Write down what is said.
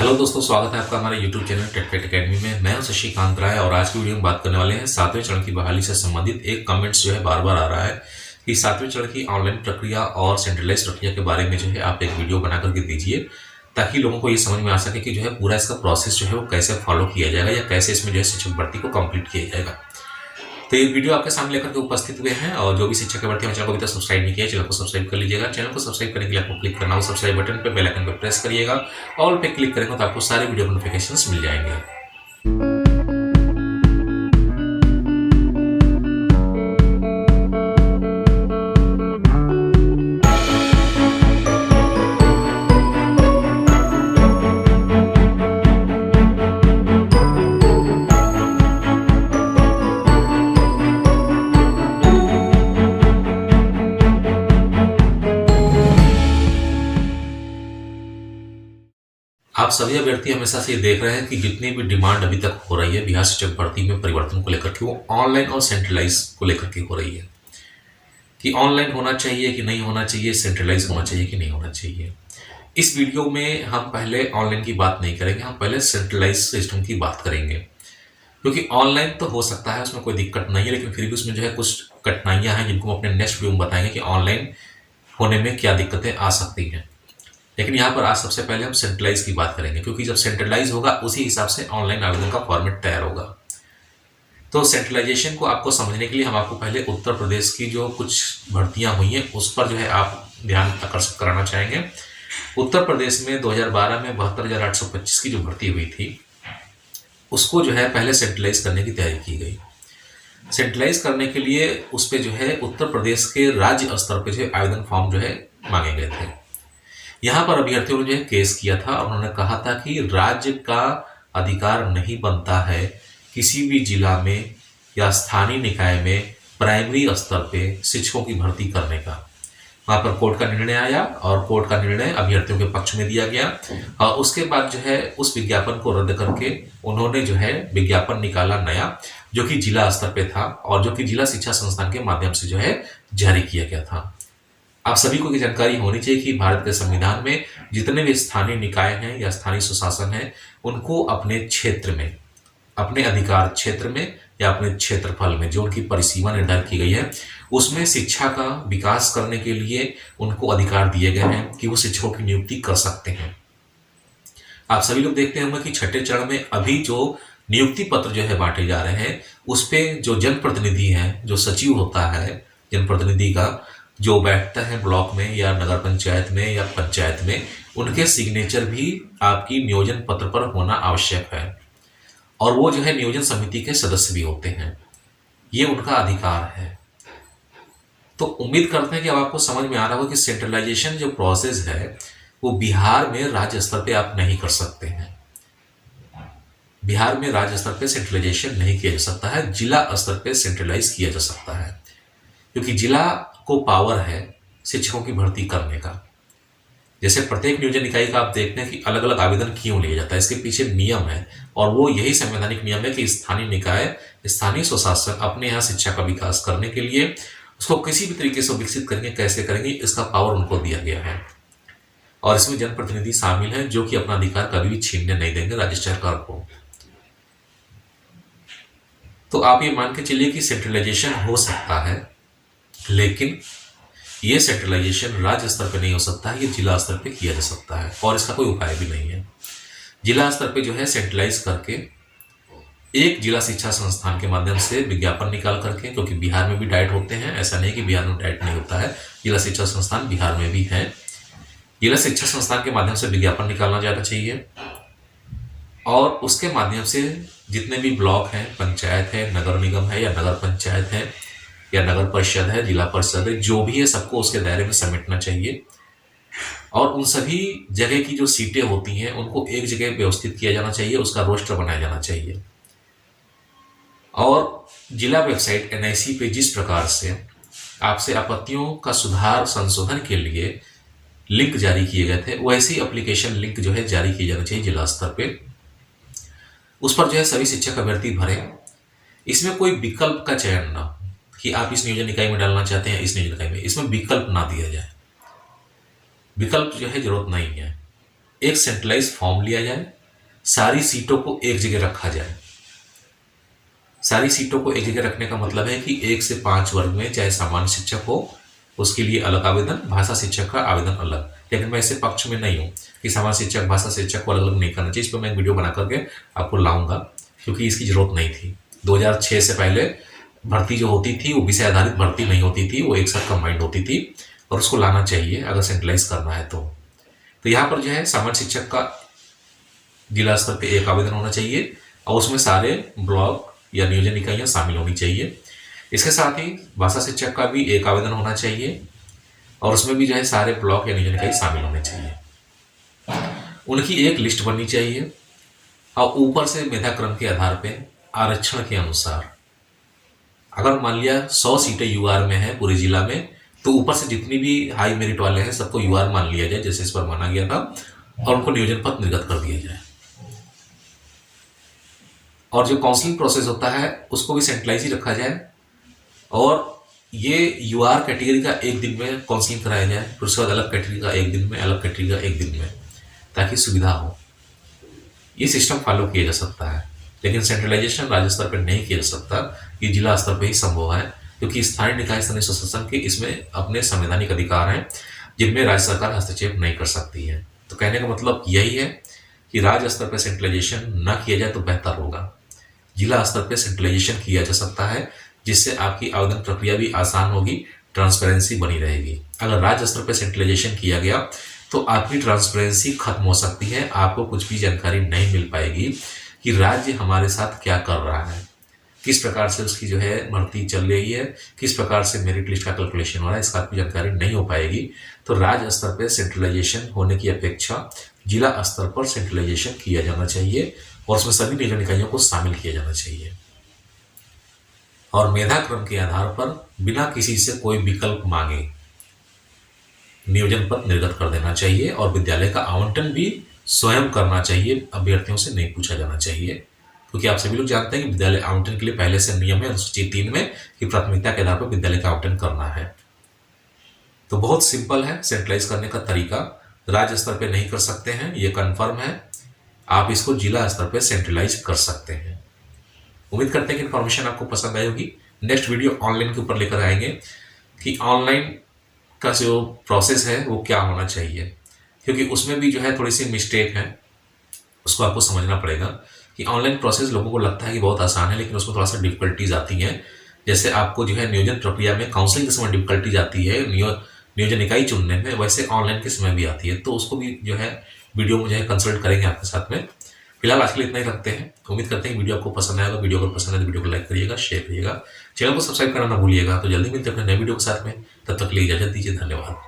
Hello दोस्तों, स्वागत है आपका हमारे YouTube चैनल टेटपेट अकेडमी में। मैं हूं शशिकांत राय और आज की वीडियो में बात करने वाले हैं 7वें चरण की बहाली से संबंधित। एक कमेंट्स जो है बार बार आ रहा है कि 7वें चरण की ऑनलाइन प्रक्रिया और सेंट्रलाइज प्रक्रिया के बारे में जो है आप एक वीडियो बना करके दीजिए, ताकि लोगों को ये समझ में आ सके कि जो है पूरा इसका प्रोसेस जो है वो कैसे फॉलो किया जाएगा या कैसे इसमें जो है शिक्षक भर्ती को कंप्लीट किया जाएगा। तो ये वीडियो आपके सामने लेकर के उपस्थित हुए हैं और जो भी शिक्षक भर्ती चैनल को अभी तक सब्सक्राइब नहीं किया, चैनल को सब्सक्राइब कर लीजिएगा। चैनल को सब्सक्राइब करने के लिए आपको क्लिक करना हो सब्सक्राइब बटन पे, बेल आइकन पे प्रेस करिएगा। ऑल पे क्लिक करेंगे तो आपको सारे वीडियो नोटिफिकेशंस मिल जाएंगे। आप सभी अभ्यर्थी हमेशा से ये देख रहे हैं कि जितनी भी डिमांड अभी तक हो रही है बिहार शिक्षक भर्ती में परिवर्तन को लेकर के, वो ऑनलाइन और सेंट्रलाइज को लेकर के हो रही है कि ऑनलाइन होना चाहिए कि नहीं होना चाहिए, सेंट्रलाइज होना चाहिए कि नहीं होना चाहिए। इस वीडियो में हम पहले ऑनलाइन की बात नहीं करेंगे, हम पहले सेंट्रलाइज सिस्टम की बात करेंगे, क्योंकि ऑनलाइन तो हो सकता है, उसमें कोई दिक्कत नहीं है, लेकिन फिर भी उसमें जो है कुछ कठिनाइयां हैं जिनको हम अपने नेक्स्ट वीडियो में बताएंगे कि ऑनलाइन होने में क्या दिक्कतें आ सकती हैं। लेकिन यहाँ पर आज सबसे पहले हम सेंट्रलाइज की बात करेंगे, क्योंकि जब सेंट्रलाइज होगा उसी हिसाब से ऑनलाइन आवेदन का फॉर्मेट तैयार होगा। तो सेंट्रलाइजेशन को आपको समझने के लिए हम आपको पहले उत्तर प्रदेश की जो कुछ भर्तियां हुई हैं उस पर जो है आप ध्यान आकर्षित कराना चाहेंगे। उत्तर प्रदेश में 2012 में 72,825 की जो भर्ती हुई थी उसको जो है पहले सेंट्रलाइज करने की तैयारी की गई। सेंट्रलाइज करने के लिए उस पर जो है उत्तर प्रदेश के राज्य स्तर पर जो है आवेदन फॉर्म जो है मांगे गए थे। यहाँ पर अभ्यर्थियों ने जो है केस किया था और उन्होंने कहा था कि राज्य का अधिकार नहीं बनता है किसी भी जिला में या स्थानीय निकाय में प्राइमरी स्तर पे शिक्षकों की भर्ती करने का। वहाँ पर कोर्ट का निर्णय आया और कोर्ट का निर्णय अभ्यर्थियों के पक्ष में दिया गया और उसके बाद जो है उस विज्ञापन को रद्द करके उन्होंने जो है विज्ञापन निकाला नया, जो कि जिला स्तर पे था और जो कि जिला शिक्षा संस्थान के माध्यम से जो है जारी किया गया था। आप सभी को ये जानकारी होनी चाहिए कि भारत के संविधान में जितने भी स्थानीय निकाय हैं या स्थानीय स्वशासन है, उनको अपने क्षेत्र में, अपने अधिकार क्षेत्र में या अपने क्षेत्रफल में जो उनकी परिसीमा निर्धारित की गई है उसमें शिक्षा का विकास करने के लिए उनको अधिकार दिए गए हैं कि वो शिक्षकों की नियुक्ति कर सकते हैं। आप सभी लोग देखते होंगे कि छठे चरण में अभी जो नियुक्ति पत्र जो है बांटे जा रहे हैं उस पर जो जनप्रतिनिधि हैं, जो सचिव होता है जनप्रतिनिधि का, जो बैठता है ब्लॉक में या नगर पंचायत में या पंचायत में, उनके सिग्नेचर भी आपकी नियोजन पत्र पर होना आवश्यक है और वो जो है नियोजन समिति के सदस्य भी होते हैं। ये उनका अधिकार है। तो उम्मीद करते हैं कि अब आपको समझ में आ रहा होगा कि सेंट्रलाइजेशन जो प्रोसेस है वो बिहार में राज्य स्तर पे आप नहीं कर सकते हैं। बिहार में राज्य स्तर पे सेंट्रलाइजेशन नहीं किया जा सकता है, जिला स्तर पे सेंट्रलाइज किया जा सकता है, क्योंकि जिला को पावर है शिक्षकों की भर्ती करने का। जैसे प्रत्येक नियोजन इकाई का आप देखते हैं कि अलग अलग आवेदन क्यों लिया जाता है, इसके पीछे नियम है और वो यही संवैधानिक नियम है कि स्थानीय निकाय, स्थानीय स्वशासन अपने यहाँ शिक्षा का विकास करने के लिए उसको किसी भी तरीके से विकसित करेंगे, कैसे करेंगे, इसका पावर उनको दिया गया है और इसमें जनप्रतिनिधि शामिल हैं जो कि अपना अधिकार कभी भी छीनने नहीं देंगे राज्य सरकार को। तो आप ये मान के चलिए कि सेंट्रलाइजेशन हो सकता है, लेकिन ये सेंट्रलाइजेशन राज्य स्तर पे नहीं हो सकता है, ये जिला स्तर पे किया जा सकता है और इसका कोई उपाय भी नहीं है। जिला स्तर पे जो है सेंट्रलाइज करके एक जिला शिक्षा संस्थान के माध्यम से विज्ञापन निकाल करके, क्योंकि बिहार में भी डाइट होते हैं, ऐसा नहीं कि बिहार में डाइट नहीं होता है, जिला शिक्षा संस्थान बिहार में भी है। जिला शिक्षा संस्थान के माध्यम से विज्ञापन निकालना जाना चाहिए और उसके माध्यम से जितने भी ब्लॉक हैं, पंचायत है, नगर निगम है या नगर पंचायत है या नगर परिषद है, जिला परिषद है, जो भी है सबको उसके दायरे में समेटना चाहिए और उन सभी जगह की जो सीटें होती हैं उनको एक जगह व्यवस्थित किया जाना चाहिए, उसका रोस्टर बनाया जाना चाहिए। और जिला वेबसाइट NIC पे जिस प्रकार से आपसे आपत्तियों का सुधार संशोधन के लिए लिंक जारी किए गए थे, वैसे ही एप्लीकेशन लिंक जो है जारी किए जाना चाहिए जिला स्तर पे। उस पर जो है सभी शिक्षक अभ्यर्थी भरें। इसमें कोई विकल्प का चयन ना हो कि आप इस नियोजन इकाई में डालना चाहते हैं, इस नियोजन इकाई में, इसमें विकल्प ना दिया जाए। विकल्प जो है जरूरत नहीं है। एक सेंट्रलाइज फॉर्म लिया जाए सारी सीटों को एक जगह रखा जाए। सारी सीटों को एक जगह रखने का मतलब है कि 1 से 5 वर्ग में चाहे सामान्य शिक्षक हो उसके लिए अलग आवेदन, भाषा शिक्षक का आवेदन अलग। लेकिन मैं इससे पक्ष में नहीं हूँ कि सामान्य शिक्षक, भाषा शिक्षक को अलग अलग नहीं करना चाहिए। इस पर मैं एक वीडियो बना करके आपको लाऊंगा, क्योंकि इसकी जरूरत नहीं थी। 2006 से पहले भर्ती जो होती थी वो विषय आधारित भर्ती नहीं होती थी, वो एक साथ कंबाइंड होती थी, और उसको लाना चाहिए अगर सेंट्रलाइज करना है तो यहाँ पर जो है सामान्य शिक्षक का जिला स्तर पे एक आवेदन होना चाहिए और उसमें सारे ब्लॉक या नियोजन इकाइयाँ शामिल होनी चाहिए। इसके साथ ही भाषा शिक्षक का भी एक आवेदन होना चाहिए और उसमें भी जो है सारे ब्लॉक या नियोजन इकाई शामिल होने चाहिए। उनकी एक लिस्ट बननी चाहिए और ऊपर से मेधा क्रम के आधार पर आरक्षण के अनुसार, अगर मान लिया 100 सीटें यूआर में है पूरे जिला में, तो ऊपर से जितनी भी हाई मेरिट वाले हैं सबको यूआर मान लिया जाए, जैसे इस पर माना गया था, और उनको नियोजन पत्र निर्गत कर दिया जाए। और जो काउंसलिंग प्रोसेस होता है उसको भी सेंट्रलाइज ही रखा जाए और ये यूआर कैटेगरी का एक दिन में काउंसलिंग कराया जाए, फिर उसके बाद अलग कैटेगरी का एक दिन में, अलग कैटेगरी का एक दिन में, ताकि सुविधा हो। ये सिस्टम फॉलो किया जा सकता है, लेकिन सेंट्रलाइजेशन राज्य स्तर पर नहीं किया जा सकता, ये जिला स्तर पर ही संभव है, क्योंकि स्थानीय निकाय स्थानीय स्वशासन के इसमें अपने संवैधानिक अधिकार हैं जिनमें राज्य सरकार हस्तक्षेप नहीं कर सकती है। तो कहने का मतलब यही है कि राज्य स्तर पर सेंट्रलाइजेशन न किया जाए तो बेहतर होगा। जिला स्तर पर सेंट्रलाइजेशन किया जा सकता है, जिससे आपकी आवेदन प्रक्रिया भी आसान होगी, ट्रांसपेरेंसी बनी रहेगी। अगर राज्य स्तर पर सेंट्रलाइजेशन किया गया तो आपकी ट्रांसपेरेंसी खत्म हो सकती है, आपको कुछ भी जानकारी नहीं मिल पाएगी कि राज्य हमारे साथ क्या कर रहा है, किस प्रकार से उसकी जो है भर्ती चल रही है, किस प्रकार से मेरिट लिस्ट का कैलकुलेशन हो रहा है, इसका आपकी जानकारी नहीं हो पाएगी। तो राज्य स्तर पर सेंट्रलाइजेशन होने की अपेक्षा जिला स्तर पर सेंट्रलाइजेशन किया जाना चाहिए और उसमें सभी नियोजन इकाइयों को शामिल किया जाना चाहिए। और मेधा क्रम के आधार पर बिना किसी से कोई विकल्प मांगे नियोजन पत्र निर्गत कर देना चाहिए और विद्यालय का आवंटन भी स्वयं करना चाहिए, अभ्यर्थियों से नहीं पूछा जाना चाहिए, क्योंकि आप सभी लोग जानते हैं कि विद्यालय आवंटन के लिए पहले से नियम है अनुसूची 3 में कि प्राथमिकता के आधार पर विद्यालय का आवंटन करना है। तो बहुत सिंपल है सेंट्रलाइज करने का तरीका, राज्य स्तर पे नहीं कर सकते हैं, ये कन्फर्म है। आप इसको जिला स्तर पे सेंट्रलाइज कर सकते हैं। उम्मीद करते हैं कि इन्फॉर्मेशन आपको पसंद आई होगी। नेक्स्ट वीडियो ऑनलाइन के ऊपर लेकर आएंगे कि ऑनलाइन का जो प्रोसेस है वो क्या होना चाहिए, क्योंकि उसमें भी जो है थोड़ी सी मिस्टेक है, उसको आपको समझना पड़ेगा कि ऑनलाइन प्रोसेस लोगों को लगता है कि बहुत आसान है, लेकिन उसमें थोड़ा सा डिफिकल्टीज आती हैं। जैसे आपको जो है नियोजन प्रक्रिया में काउंसलिंग के समय डिफिकल्टीज आती है नियोजन इकाई चुनने में, वैसे ऑनलाइन के समय भी आती है। तो उसको भी जो है वीडियो में जो है कंसल्ट करेंगे आपके साथ में। फिलहाल आज के लिए इतना ही रखते हैं। उम्मीद करते हैं कि वीडियो आपको पसंद आएगा। वीडियो अगर पसंद है तो वीडियो को लाइक करिएगा, शेयर करिएगा, चैनल को सब्सक्राइब करना ना भूलिएगा। तो जल्दी मिलते हैं अपने नए वीडियो के साथ में, तब तक के लिए इजाजत दीजिए। धन्यवाद।